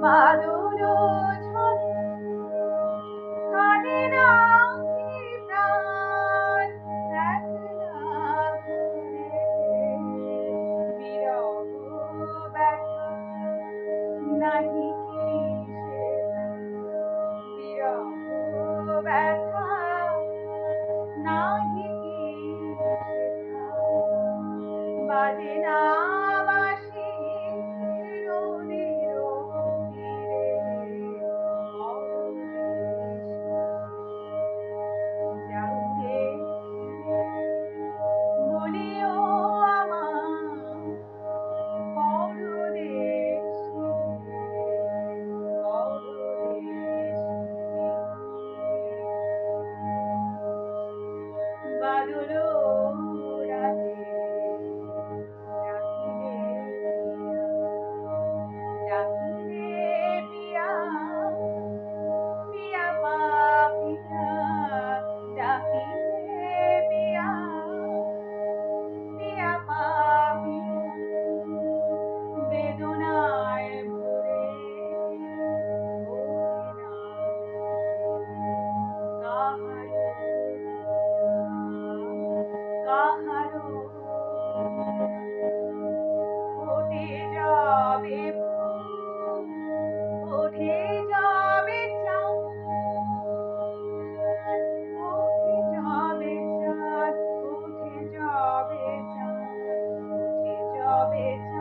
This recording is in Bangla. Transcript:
বাদল ঝরে কাঁদে না কি প্রাণ একলা ঘরে বিরহ ব্যথা নাহি কি সে বিরহ ব্যথা নাহি কি সেথা বাজে না বাঁশি নদীর তীরে যাও রে বলিও আমার পরদেশি বাদল রাতে ডাকিরে পিয়া পিয়া পাপিয়া ডাকিরে পিয়া পিয়া পাপিয়া বেদনায় ভরে কাহারো কাহারো ওঠে যাবে ফুল, ওঠে যাবে চাঁদ, ওঠে যাবে চাঁদ, উঠে যাবে চাঁদ, উঠে যাবে চাঁদ।